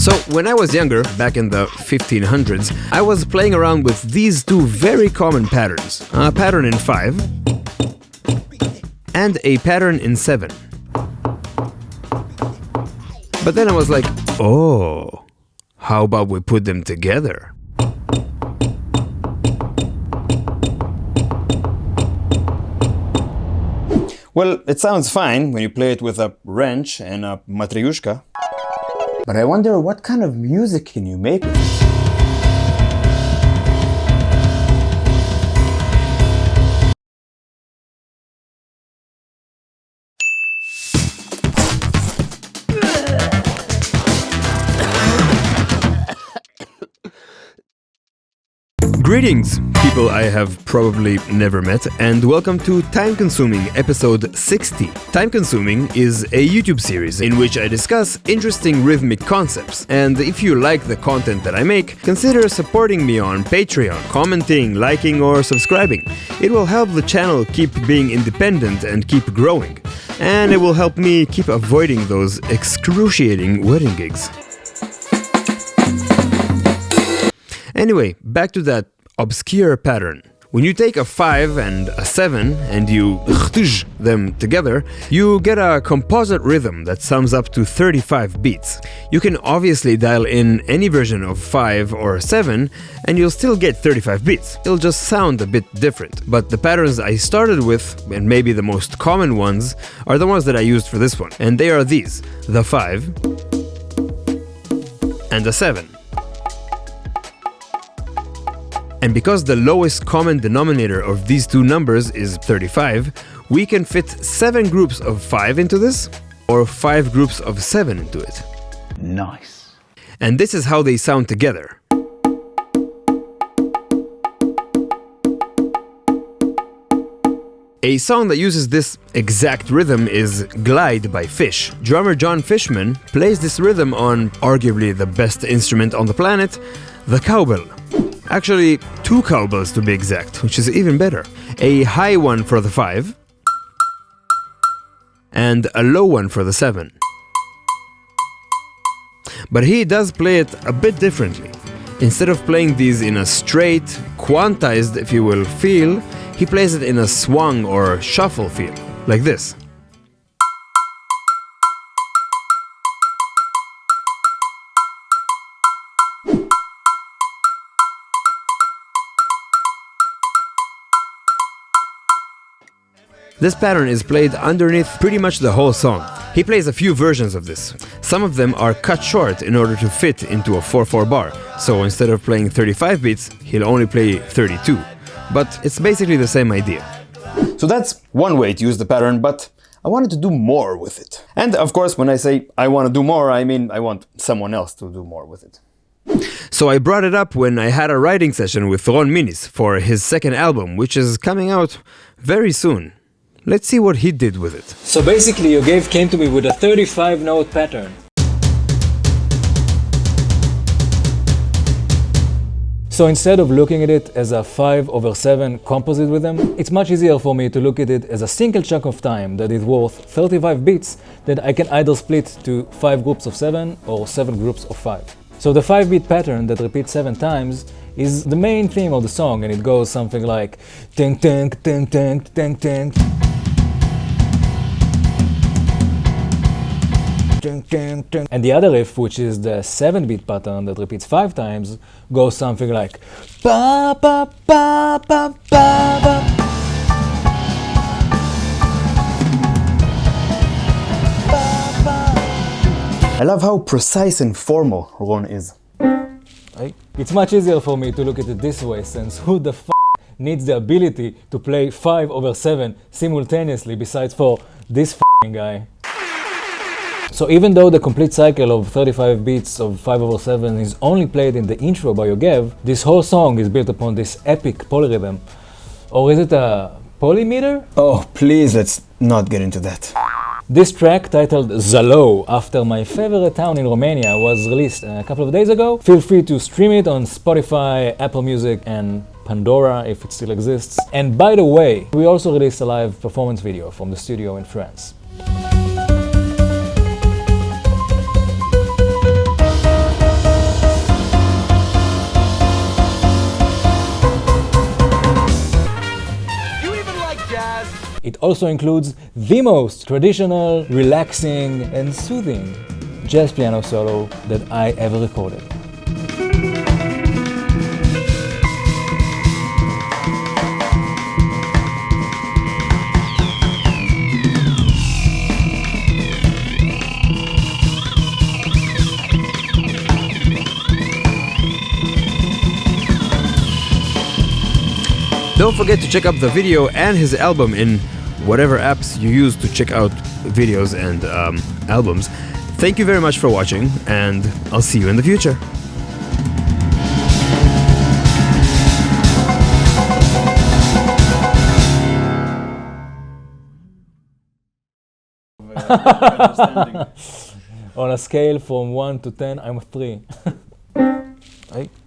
So when I was younger, back in the 1500s, I was playing around with these two very common patterns. A pattern in 5 and a pattern in 7. But then I was like, oh, how about we put them together? Well, it sounds fine when you play it with a wrench and a MAYshuggah, but I wonder what kind of music can you make with it? Greetings, people I have probably never met, and welcome to Time Consuming episode 60. Time Consuming is a YouTube series in which I discuss interesting rhythmic concepts, and if you like the content that I make, consider supporting me on Patreon, commenting, liking, or subscribing. It will help the channel keep being independent and keep growing, and it will help me keep avoiding those excruciating wedding gigs. Anyway, back to that obscure pattern. When you take a 5 and a 7 and you them together, you get a composite rhythm that sums up to 35 beats. You can obviously dial in any version of 5 or 7 and you'll still get 35 beats. It'll just sound a bit different. But the patterns I started with, and maybe the most common ones, are the ones that I used for this one. And they are these: the 5 and the 7. And because the lowest common denominator of these two numbers is 35, we can fit 7 groups of 5 into this, or 5 groups of 7 into it. Nice. And this is how they sound together. A song that uses this exact rhythm is Glide by PHISH. Drummer John Fishman plays this rhythm on arguably the best instrument on the planet, the cowbell. Actually, 2 cowbells to be exact, which is even better. A high one for the 5 and a low one for the 7. But he does play it a bit differently. Instead of playing these in a straight, quantized, if you will, feel, he plays it in a swung or shuffle feel, like this. This pattern is played underneath pretty much the whole song. He plays a few versions of this. Some of them are cut short in order to fit into a 4/4 bar, so instead of playing 35 beats, he'll only play 32. But it's basically the same idea. So that's one way to use the pattern, but I wanted to do more with it. And of course, when I say I want to do more, I mean I want someone else to do more with it. So I brought it up when I had a writing session with Ron Minis for his second album, which is coming out very soon. Let's see what he did with it. So basically, Yogev came to me with a 35-note pattern. So instead of looking at it as a 5/7 composite rhythm, it's much easier for me to look at it as a single chunk of time that is worth 35 beats that I can either split to 5 groups of 7 or 7 groups of 5. So the 5-beat pattern that repeats 7 times is the main theme of the song, and it goes something like ting ting ting ting ting ting. And the other riff, which is the 7-beat pattern that repeats 5 times, goes something like ba ba ba ba ba ba. I love how precise and formal Ron is. It's much easier for me to look at it this way, since who the f needs the ability to play 5/7 simultaneously besides for this guy? So even though the complete cycle of 35 beats of 5/7 is only played in the intro by Yogev, this whole song is built upon this epic polyrhythm. Or is it a polymeter? Oh, please, let's not get into that. This track, titled Zalow, after my favorite town in Romania, was released a couple of days ago. Feel free to stream it on Spotify, Apple Music, and Pandora if it still exists. And by the way, we also released a live performance video from the studio in France. also includes the most traditional, relaxing, and soothing jazz piano solo that I ever recorded. Don't forget to check out the video and his album in whatever apps you use to check out videos and albums. Thank you very much for watching, and I'll see you in the future. On a scale from 1 to 10, I'm a 3.